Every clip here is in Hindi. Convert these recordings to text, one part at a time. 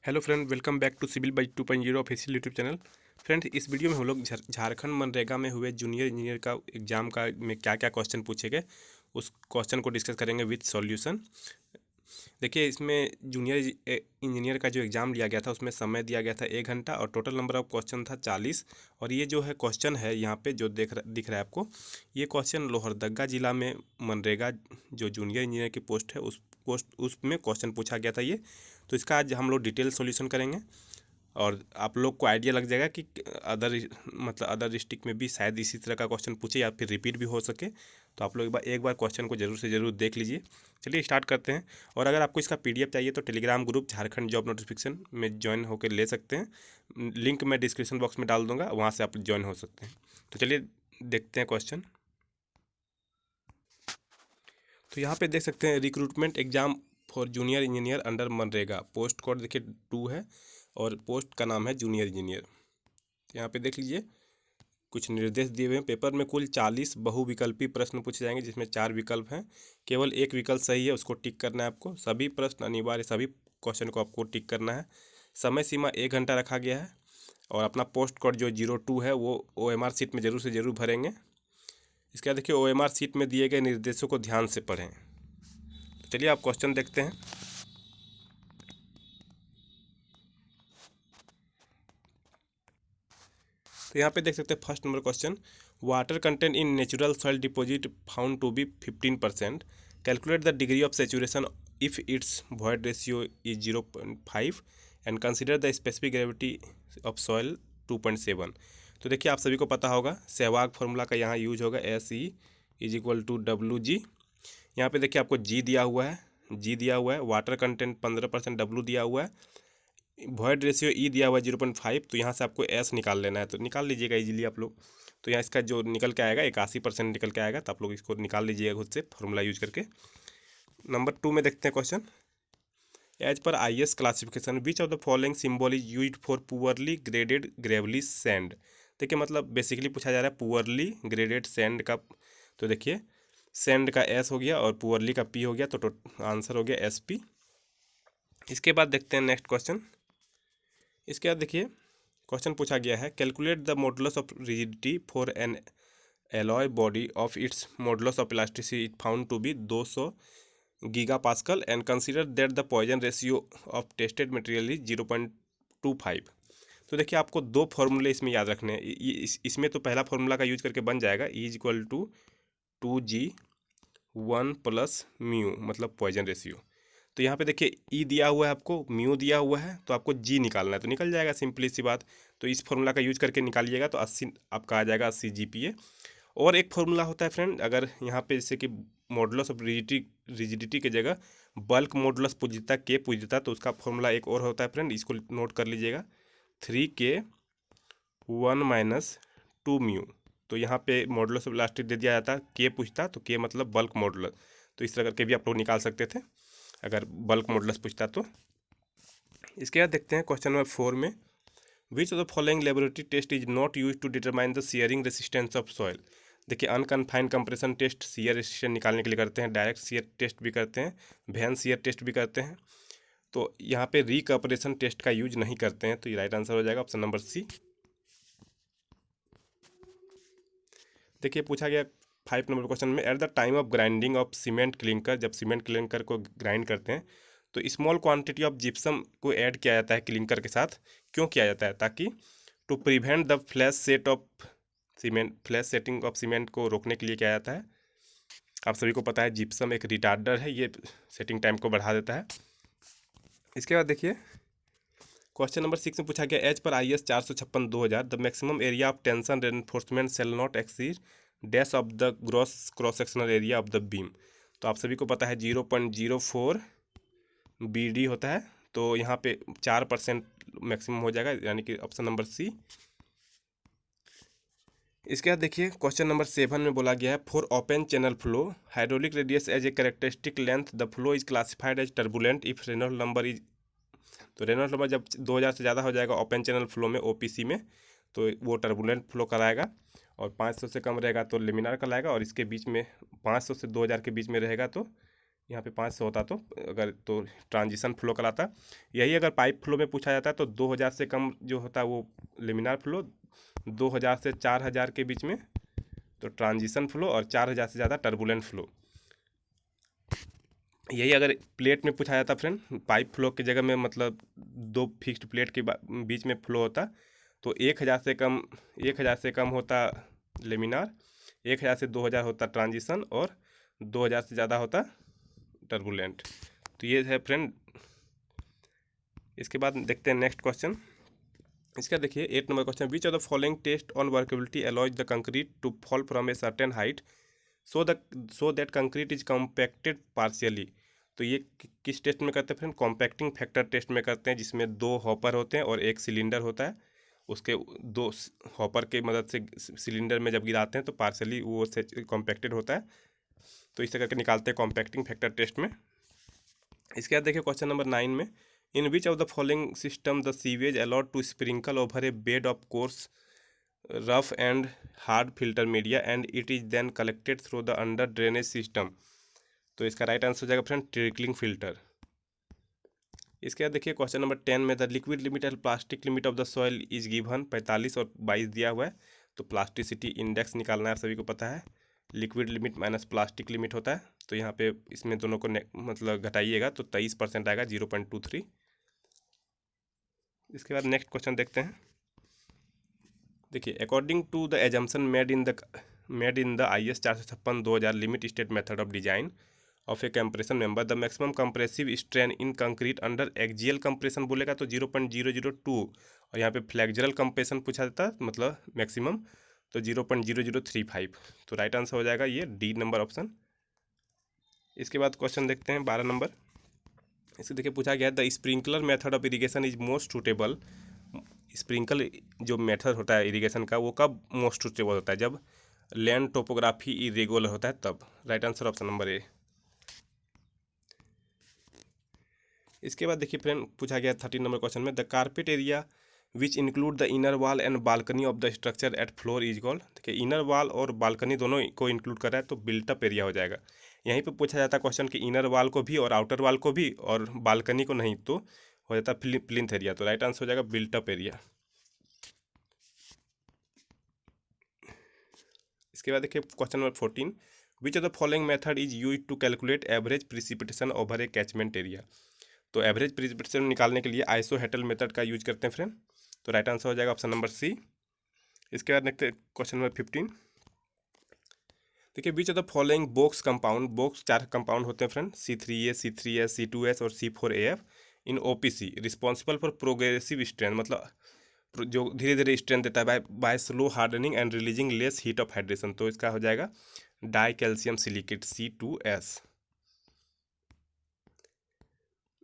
Hello friend, welcome back to civil बाई 2.0 ऑफिशियल यूट्यूब चैनल। फ्रेंड, इस वीडियो में हम लोग झारखंड मनरेगा में हुए जूनियर इंजीनियर का एग्जाम का में क्या क्या क्वेश्चन पूछे गए उस क्वेश्चन को डिस्कस करेंगे विद सॉल्यूशन। देखिए, इसमें जूनियर इंजीनियर का जो एग्ज़ाम लिया गया था उसमें समय दिया गया था 1 घंटा और टोटल नंबर ऑफ क्वेश्चन था 40। और ये जो है क्वेश्चन है यहाँ पे जो दिख रहा है आपको, ये क्वेश्चन लोहरदगा ज़िला में मनरेगा जो जूनियर इंजीनियर की पोस्ट है उसमें क्वेश्चन पूछा गया था ये। तो इसका आज हम लोग डिटेल सॉल्यूशन करेंगे और आप लोग को आइडिया लग जाएगा कि अदर डिस्ट्रिक्ट में भी शायद इसी तरह का क्वेश्चन पूछे या फिर रिपीट भी हो सके। तो आप लोग एक बार क्वेश्चन को ज़रूर से ज़रूर देख लीजिए। चलिए स्टार्ट करते हैं। और अगर आपको इसका पीडीएफ चाहिए तो Telegram group Jharkhand job notification में ज्वाइन होकर ले सकते हैं। लिंक मैं डिस्क्रिप्शन बॉक्स में डाल दूंगा, वहाँ से आप ज्वाइन हो सकते हैं। तो चलिए देखते हैं क्वेश्चन। तो यहाँ पे देख सकते हैं recruitment exam for junior engineer under MNREGA. Post code देखिए 2 है और पोस्ट का नाम है जूनियर इंजीनियर। यहाँ पे देख लीजिए कुछ निर्देश दिए हुए हैं। पेपर में कुल 40 बहुविकल्पी प्रश्न पूछे जाएंगे जिसमें 4 विकल्प हैं। केवल एक विकल्प सही है, उसको टिक करना है आपको। सभी प्रश्न अनिवार्य, सभी क्वेश्चन को आपको टिक करना है। समय सीमा 1 घंटा रखा गया है और अपना पोस्ट कोड जो 02 है वो OMR सीट में ज़रूर से ज़रूर भरेंगे। इसके बाद देखिए OMR सीट में दिए गए निर्देशों को ध्यान से पढ़ें। तो चलिए आप क्वेश्चन देखते हैं। तो यहाँ पे देख सकते हैं first number question, water content in natural soil deposit found to be 15%। Calculate the degree of saturation if its void ratio is 0.5 and consider the specific gravity of soil 2.7। तो देखिए आप सभी को पता होगा सहवाग फार्मूला का यहाँ यूज होगा, SE = यहाँ पे देखिए आपको जी दिया हुआ है, वाटर कंटेंट 15%, W दिया हुआ है, वॉइड रेशियो ई दिया हुआ है 0.5। तो यहाँ से आपको एस निकाल लेना है, तो निकाल लीजिएगा इजीली आप लोग। तो यहाँ इसका जो निकल के आएगा 81% निकल के आएगा। तो आप लोग इसको निकाल लीजिएगा खुद से फॉर्मूला यूज करके। नंबर 2 में देखते हैं क्वेश्चन, एज पर IS classification which of the following symbol is use for poorly graded gravelly sand. देखिए मतलब बेसिकली पूछा जा रहा है पुअरली ग्रेडेड सैंड का। तो देखिए सैंड का S हो गया और पुअरली का P हो गया, तो आंसर हो गया SP। इसके बाद देखते हैं नेक्स्ट क्वेश्चन। इसके बाद देखिए क्वेश्चन पूछा गया है, calculate the modulus of rigidity for an alloy body of its modulus of elasticity found to be 200 giga pascal and consider that the Poisson ratio of tested material is 0.25। तो देखिए आपको दो फॉर्मूले इसमें याद रखने हैं। इसमें तो पहला फॉर्मूला का यूज करके बन जाएगा, E = 2G1 + म्यू मतलब पॉइजन रेशियो। तो यहाँ पे देखिए ई दिया हुआ है, आपको म्यू दिया हुआ है, तो आपको जी निकालना है, तो निकल जाएगा सिंपली सी बात। तो इस फॉर्मूला का यूज करके निकालिएगा तो 80 आपका आ जाएगा, 80 GPA। और एक फॉर्मूला होता है फ्रेंड, अगर यहाँ पे जैसे कि मॉडुलस ऑफ रिजिडिटी की जगह बल्क मॉडुलस पूज्यता के पूज्यता, तो उसका फॉर्मूला एक और होता है फ्रेंड, इसको नोट कर लीजिएगा, 3K1 - 2 म्यू। तो यहाँ पे मॉडुलस ऑफ इलास्टिक दे दिया जाता, के पूछता तो के मतलब बल्क मॉडुलस। तो इस तरह करके भी आप लोग निकाल सकते थे अगर बल्क मॉडुलस पूछता तो। इसके बाद देखते हैं क्वेश्चन नंबर 4 में, which of the following laboratory test is not use to determine the shearing resistance of soil. देखिए unconfined compression test shear resistance निकालने के लिए करते हैं, डायरेक्ट शियर टेस्ट भी करते हैं, वैन शियर टेस्ट भी करते हैं। तो यहाँ पे रिकपरेशन टेस्ट का यूज नहीं करते हैं, तो ये राइट आंसर हो जाएगा ऑप्शन नंबर C। देखिए पूछा गया 5 नंबर क्वेश्चन में, at the time of grinding of cement clinker, जब सीमेंट क्लिंकर को ग्राइंड करते हैं तो स्मॉल क्वांटिटी ऑफ जिप्सम को ऐड किया जाता है क्लिंकर के साथ। क्यों किया जाता है? ताकि to prevent the flash setting of cement को रोकने के लिए किया जाता है। आप सभी को पता है जिप्सम एक रिटार्डर है, ये सेटिंग टाइम को बढ़ा देता है। इसके बाद देखिए क्वेश्चन नंबर 6 में पूछा गया, एज पर IS 456/2000 the maximum area of tension reinforcement shall not exceed dash of the gross cross sectional area of the beam. तो आप सभी को पता है 0.04 BD होता है, तो यहाँ पे 4% मैक्सिमम हो जाएगा, यानी कि ऑप्शन नंबर C। इसके बाद देखिए क्वेश्चन नंबर 7 में बोला गया है, for open channel flow hydraulic radius as a characteristic length the flow is classified as turbulent if Reynolds number is. तो रेनॉल्ट नंबर जब 2000 से ज़्यादा हो जाएगा ओपन चैनल फ्लो में, OPC में, तो वो टर्बुलेंट फ्लो कराएगा। और 500 से कम रहेगा तो लेमिनार कराएगा, और इसके बीच में 500 से 2000 के बीच में रहेगा तो यहाँ पे 500 होता तो अगर तो ट्रांजिशन फ्लो कराता। यही अगर पाइप फ्लो में पूछा जाता है तो 2000 से कम जो होता है वो लेमिनार फ्लो, 2000 से 4000 के बीच में तो ट्रांजिशन फ्लो, और 4000 से ज़्यादा टर्बुलेंट फ्लो। यही अगर प्लेट में पूछा जाता फ्रेंड, पाइप फ्लो की जगह में मतलब दो फिक्स्ड प्लेट के बीच में फ्लो होता तो 1000 से कम होता लेमिनार, 1000 से 2000 होता ट्रांजिशन, और 2000 से ज़्यादा होता टर्बुलेंट। तो ये है फ्रेंड। इसके बाद देखते हैं नेक्स्ट क्वेश्चन। इसका देखिए 8 number question, which of the following test on workability allows the concrete to fall from a certain height so that concrete is compacted partially. तो ये किस टेस्ट में करते हैं फ्रेंड? कॉम्पैक्टिंग फैक्टर टेस्ट में करते हैं, जिसमें 2 हॉपर होते हैं और एक सिलेंडर होता है। उसके 2 हॉपर की मदद से सिलेंडर में जब गिराते हैं तो पार्शियली वो से कॉम्पैक्टेड होता है। तो इसे करके निकालते हैं कॉम्पैक्टिंग फैक्टर टेस्ट में। इसके बाद देखिए क्वेश्चन नंबर 9 में, in which of the following system the sewage allowed to sprinkle over a bed of coarse rough and hard filter media and it is then collected through the under drainage system. तो इसका राइट आंसर हो जाएगा फ्रेंड ट्रिकलिंग फिल्टर। इसके बाद देखिए क्वेश्चन नंबर 10 में, the liquid limit and plastic limit of the soil is given 45 और 22 दिया हुआ है। तो प्लास्टिसिटी इंडेक्स निकालना है, आप सभी को पता है। Liquid limit minus plastic limit होता है, तो यहाँ पे इसमें दोनों को मतलब घटाइएगा तो 23% आएगा, 0.23। इसके बाद नेक्स्ट क्वेश्चन देखते हैं। देखिए, according to the assumption made in the IS 456/2000 limit state method of design of a compression member, the maximum compressive strain in concrete under axial compression बोलेगा तो 0.002, और यहाँ पे फ्लेक्सुरल कंप्रेशन पूछा जाता है मतलब मैक्सिमम, तो 0.0035। तो राइट आंसर हो जाएगा ये डी नंबर ऑप्शन। इसके बाद क्वेश्चन देखते हैं 12 नंबर। इसके देखिए पूछा गया है, the sprinkler method of irrigation is most suitable. Sprinkle जो मेथड होता है इरिगेशन का वो कब मोस्ट सूटेबल होता है? जब लैंड टोपोग्राफी इरेगुलर होता है तब। Right answer option number A. इसके बाद देखिए फ्रेंड पूछा गया 13 नंबर क्वेश्चन में, the carpet area which include the inner wall and balcony of the structure eight floor is called. देखिए इनर वॉल और बालकनी दोनों को इंक्लूड कर रहा है तो बिल्टअप एरिया हो जाएगा। यहीं पे पूछा जाता है क्वेश्चन कि इनर वॉल को भी और आउटर वॉल को भी और बालकनी को नहीं, तो हो जाता है प्लिंथ एरिया। तो राइट आंसर हो जाएगा बिल्टअप एरिया। इसके बाद देखिए question number 14, which of the following method is use to calculate average precipitation over a catchment area. तो एवरेज प्रिसिपिटेशन निकालने के लिए आइसोहेटल मेथड का यूज करते हैं फ्रेंड। तो राइट आंसर हो जाएगा ऑप्शन नंबर सी। इसके बाद देखते हैं क्वेश्चन नंबर 15। देखिए which of the following box compound, box 4 compound होते हैं फ्रेंड, C3A, C3S, C2S और C4AF in OPC responsible for progressive strength, मतलब जो धीरे धीरे स्ट्रेंथ देता है by slow hardening and releasing less heat of hydration. तो इसका हो जाएगा डाई कैल्शियम सिलिकेट C2S।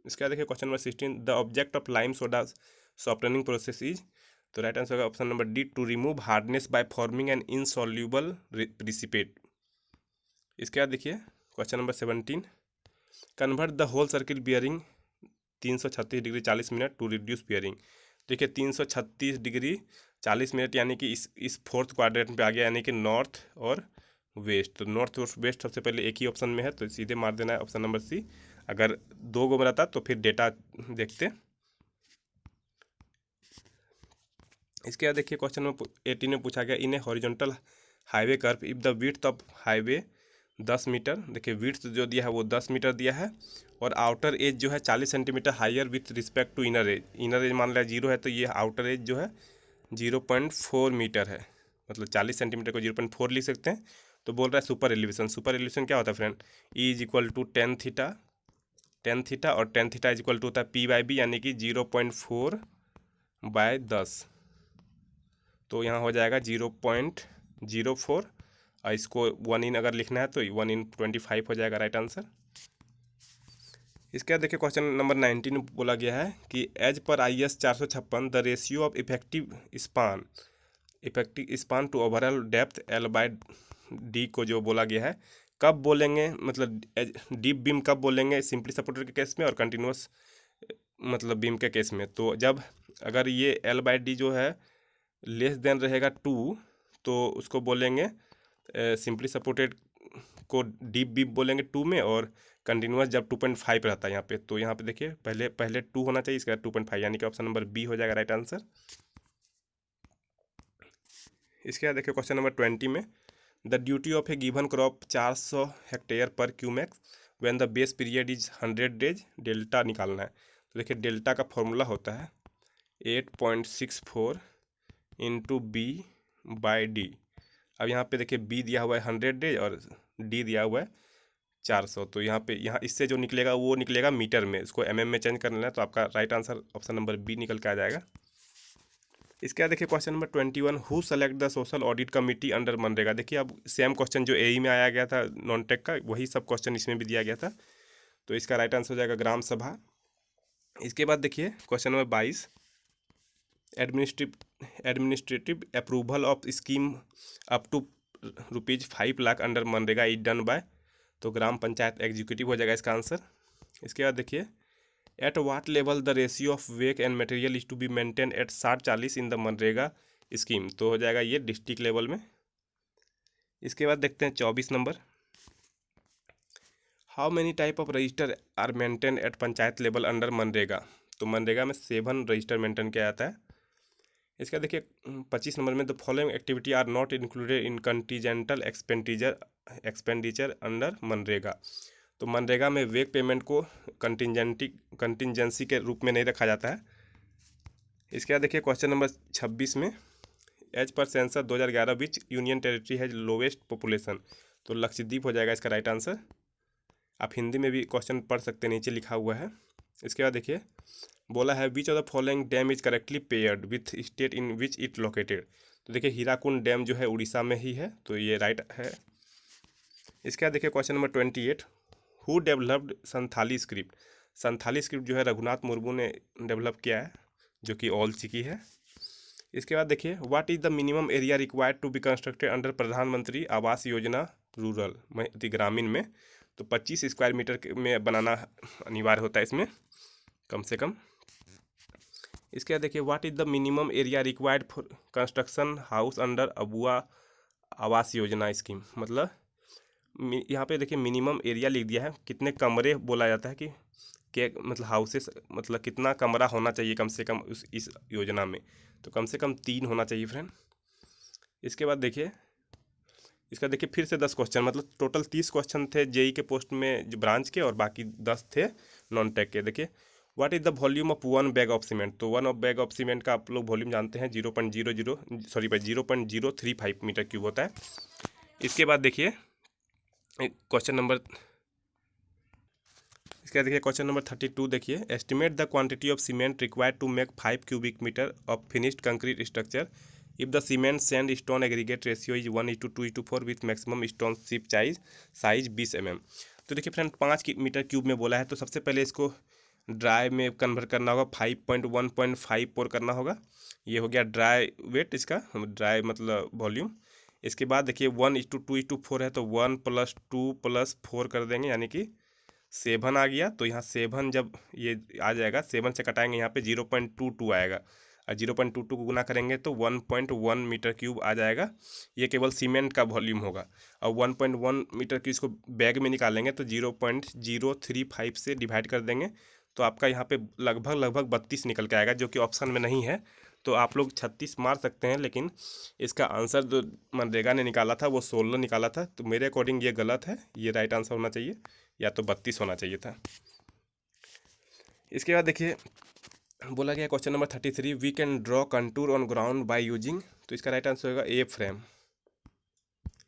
इसके बाद देखिए question number 16, the object of lime soda softening process is. तो राइट आंसर होगा option number D, to remove hardness by forming an insoluble precipitate. इसके बाद देखिए question number 17, convert the whole circuit bearing 336 degree 40 minute to reduce bearing. देखिए 336 डिग्री 40 मिनट यानी कि इस फोर्थ क्वाड्रेंट पे आ गया, यानी कि नॉर्थ और वेस्ट। तो नॉर्थ और वेस्ट सबसे पहले एक ही ऑप्शन में है तो सीधे मार देना है ऑप्शन नंबर सी। अगर 2 गो में रहता तो फिर डेटा देखते। इसके बाद देखिए क्वेश्चन नंबर 18 में पूछा गया, in a horizontal highway curve if the width of highway 10 metre. देखिए विड्थ जो दिया है वो 10 मीटर दिया है, और आउटर एज जो है 40 centimetre higher with respect to inner edge. Inner edge मान लिया 0 है तो ये आउटर एज जो है 0.4 मीटर है, मतलब 40 सेंटीमीटर को 0.4 लिख सकते हैं। तो बोल रहा है सुपर एलिवेशन। सुपर एलिवेशन क्या होता है friend? E is equal to tan theta, और tan theta is equal to होता है P/B, यानी कि 0.4/10। तो यहाँ हो जाएगा 0.04, और इसको 1 इन अगर लिखना है तो 1/25 हो जाएगा राइट आंसर। इसके बाद देखिए क्वेश्चन नंबर 19 में बोला गया है कि एज पर IS 456 the ratio of effective span to overall depth L/D को जो बोला गया है कब बोलेंगे, मतलब डीप बीम कब बोलेंगे, सिंपली सपोर्टेड के केस में और कंटिन्यूस मतलब बीम के केस में। तो जब अगर ये L/D जो है लेस देन रहेगा 2 तो उसको बोलेंगे सिंपली सपोर्टेड को डीप बीप बोलेंगे 2 में, और कंटिन्यूस जब 2.5 रहता है यहाँ पे। तो यहाँ पे देखिए पहले 2 होना चाहिए, इसका 2.5, यानी कि ऑप्शन नंबर बी हो जाएगा राइट आंसर। इसके बाद देखिए क्वेश्चन नंबर 20 में, the duty of a given crop 400 hectare per cumec when the base period is 100 days, delta निकालना है। तो देखिए डेल्टा का फॉर्मूला होता है 8.64 इंटू बी बाई डी। अब यहाँ पे देखिए बी दिया हुआ है 100 डेज और डी दिया हुआ है 400। तो यहाँ इससे जो निकलेगा वो निकलेगा मीटर में, इसको एमएम में चेंज कर लेना है। तो आपका right answer option number B निकल के आ जाएगा। इसके बाद देखिए question number 21, who select the social audit committee under मनरेगा। देखिए अब सेम क्वेश्चन जो एई में आया गया था नॉन टेक का, वही सब क्वेश्चन इसमें भी दिया गया था। तो इसका राइट आंसर हो जाएगा ग्राम सभा। इसके बाद देखिए question number 22, administrative approval of scheme up to ₹5 lakh under मनरेगा इज डन बाय। तो ग्राम पंचायत एग्जीक्यूटिव हो जाएगा इसका आंसर। इसके बाद देखिए, at what level the ratio of wage and material is to be maintain at 60-40 in the मनरेगा स्कीम। तो हो जाएगा ये डिस्ट्रिक्ट लेवल में। इसके बाद देखते हैं 24 number, how many type of register are maintain at panchayat level under मनरेगा। तो मनरेगा में 7 रजिस्टर मेंटेन किया जाता है। इसका देखिए 25 नंबर में, the following activity are not included in contingental expenditure under मनरेगा। तो मनरेगा में वेक पेमेंट को कंटिजेंसी के रूप में नहीं रखा जाता है। इसके बाद देखिए क्वेश्चन नंबर 26 में, एज पर census 2011 which union territory has lowest population. तो लक्षद्वीप हो जाएगा इसका राइट आंसर। आप हिंदी में भी क्वेश्चन पढ़ सकते हैं, नीचे लिखा हुआ है। इसके बाद देखिए बोला है, विच of the following dam is correctly paired with state in which it located. तो देखिए हीराकुंड डैम जो है उड़ीसा में ही है, तो ये राइट है। इसके बाद देखिए question number 28, who developed Santhali script. Santhali script जो है रघुनाथ मुर्मू ने डेवलप किया है, जो कि ऑल चिकी है। इसके बाद देखिए, what is the minimum area required to be constructed under Pradhan Mantri Awas योजना रूरल ग्रामीण में। तो 25 स्क्वायर मीटर में बनाना अनिवार्य होता है इसमें कम से कम। इसके बाद देखिए, what is the minimum area required for construction house under Abua Awas Yojana scheme. मतलब यहाँ पे देखिए मिनिमम एरिया लिख दिया है, कितने कमरे बोला जाता है कि मतलब हाउसेस, मतलब कितना कमरा होना चाहिए कम से कम इस योजना में। तो कम से कम 3 होना चाहिए फ्रेंड। इसके बाद देखिए, इसका देखिए फिर से 10 क्वेश्चन, मतलब टोटल 30 क्वेश्चन थे जेई के पोस्ट में जो ब्रांच के, और बाकी 10 थे नॉन टेक के। देखिए, what is the volume of 1 bag of cement. तो 1 बैग ऑफ सीमेंट का आप लोग वॉल्यूम जानते हैं 0.035 मीटर क्यूब होता है। इसके बाद देखिए क्वेश्चन नंबर 32 देखिए, estimate the quantity of cement required to make 5 cubic metre of finished concrete structure if the cement sand stone aggregate ratio is 1:2:4 with maximum stone chip size 20 mm। तो देखिए फ्रेंड 5 मीटर क्यूब में बोला है, तो सबसे पहले इसको ड्राई में कन्वर्ट करना होगा, 5.1.54 करना होगा। ये हो गया ड्राई वेट इसका, ड्राई मतलब वॉल्यूम। इसके बाद देखिए 1:2:4 है, तो 1 + 2 + 4 कर देंगे, यानी कि 7 आ गया। तो यहाँ 7 जब ये आ जाएगा, 7 से कटाएंगे यहाँ पे 0.22 आएगा, और 0.22 को गुना करेंगे तो 1.1 मीटर क्यूब आ जाएगा। ये केवल सीमेंट का वॉल्यूम होगा। और 1.1 मीटर क्यूब इसको बैग में निकालेंगे तो 0.035 से डिवाइड कर देंगे, तो आपका यहाँ पे लगभग 32 निकल के आएगा, जो कि ऑप्शन में नहीं है। तो आप लोग 36 मार सकते हैं, लेकिन इसका आंसर जो मनरेगा ने निकाला था वो 16 निकाला था। तो मेरे अकॉर्डिंग ये गलत है, ये राइट आंसर होना चाहिए, या तो 32 होना चाहिए था। इसके बाद देखिए बोला गया question number 33, we can draw contour on ground by using. तो इसका राइट आंसर होगा ए फ्रेम।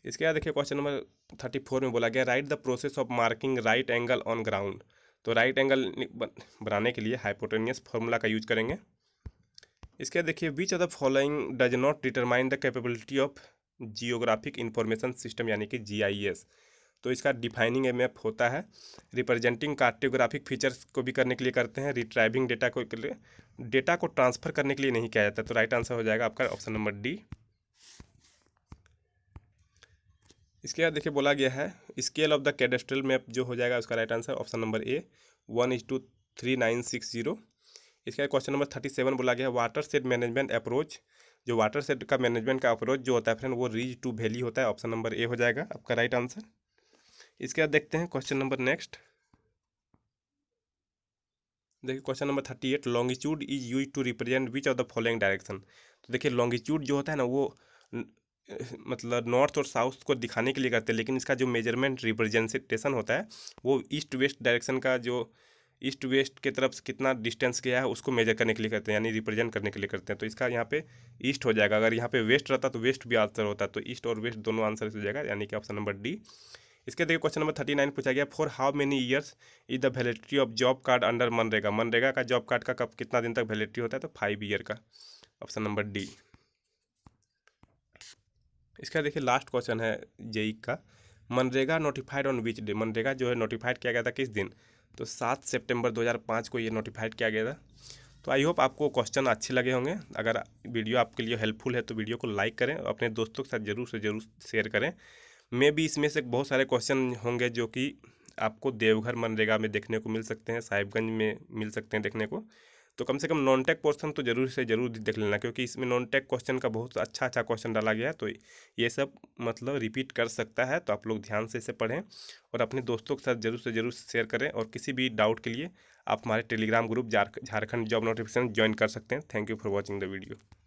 इसके बाद देखिए क्वेश्चन नंबर 34 में बोला गया, right the process of marking right angle on ground. तो राइट एंगल बनाने के लिए हाइपोटेनियस फार्मूला का यूज करेंगे। इसके बाद देखिए, which of the following does not determine the capability of geographic information system, यानी कि GIS। तो इसका डिफाइनिंग मैप होता है, रिप्रेजेंटिंग कार्टोग्राफिक फीचर्स को भी करने के लिए करते हैं, रिट्राइविंग डेटा को के लिए, डेटा को ट्रांसफर करने के लिए नहीं किया जाता। तो राइट आंसर हो जाएगा आपका ऑप्शन नंबर डी। इसके बाद देखिए बोला गया है, scale of the cadastral map जो हो जाएगा उसका right answer option number A 1:3960। इसके बाद क्वेश्चन नंबर 37 बोला गया है, वाटर शेड मैनेजमेंट अप्रोच। जो वाटर शेड का मैनेजमेंट का अप्रोच जो होता है फ्रेंड, वो रीज टू वैली होता है। ऑप्शन नंबर ए हो जाएगा आपका राइट आंसर। इसके बाद देखते हैं क्वेश्चन नंबर नेक्स्ट। देखिए question number 38, longitude is use to represent which of the following direction. तो देखिए लॉन्गिट्यूड जो होता है ना वो न- मतलब नॉर्थ और साउथ को दिखाने के लिए करते हैं, लेकिन इसका जो मेजरमेंट रिप्रेजेंटेशन होता है वो ईस्ट वेस्ट डायरेक्शन का, जो ईस्ट वेस्ट के तरफ से कितना डिस्टेंस गया है उसको मेजर करने के लिए करते हैं, यानी रिप्रेजेंट करने के लिए करते हैं। तो इसका यहाँ पे ईस्ट हो जाएगा। अगर यहाँ पे वेस्ट रहता तो वेस्ट भी आंसर होता, तो ईस्ट और वेस्ट दोनों आंसर हो जाएगा, यानी कि ऑप्शन नंबर डी। इसके देखिए क्वेश्चन नंबर 39 पूछा गया, for how many years is the validity of job card under MNREGA. MNREGA का जॉब कार्ड का कब कितना दिन तक वैलिडिटी होता है, तो 5 ईयर का, ऑप्शन नंबर डी। इसका देखिए लास्ट क्वेश्चन है जेई का, MNREGA notified on which day. MNREGA जो है नोटिफाइड किया गया था किस दिन, तो 7 सितंबर 2005 को ये नोटिफाइड किया गया था। तो आई होप आपको क्वेश्चन अच्छे लगे होंगे। अगर वीडियो आपके लिए हेल्पफुल है तो वीडियो को लाइक करें और अपने दोस्तों के साथ जरूर से जरूर शेयर करें। मे भी इसमें से बहुत सारे क्वेश्चन होंगे जो कि आपको देवघर मनरेगा में देखने को मिल सकते हैं, साहिबगंज में मिल सकते हैं देखने को। तो कम से कम नॉन टेक पोर्शन तो जरूर से जरूर देख लेना, क्योंकि इसमें नॉन टेक क्वेश्चन का बहुत अच्छा अच्छा क्वेश्चन डाला गया है। तो ये सब मतलब रिपीट कर सकता है, तो आप लोग ध्यान से इसे पढ़ें और अपने दोस्तों के साथ जरूर से शेयर करें। और किसी भी डाउट के लिए आप हमारे Telegram group Jharkhand job notification join कर सकते हैं। Thank you for watching the video.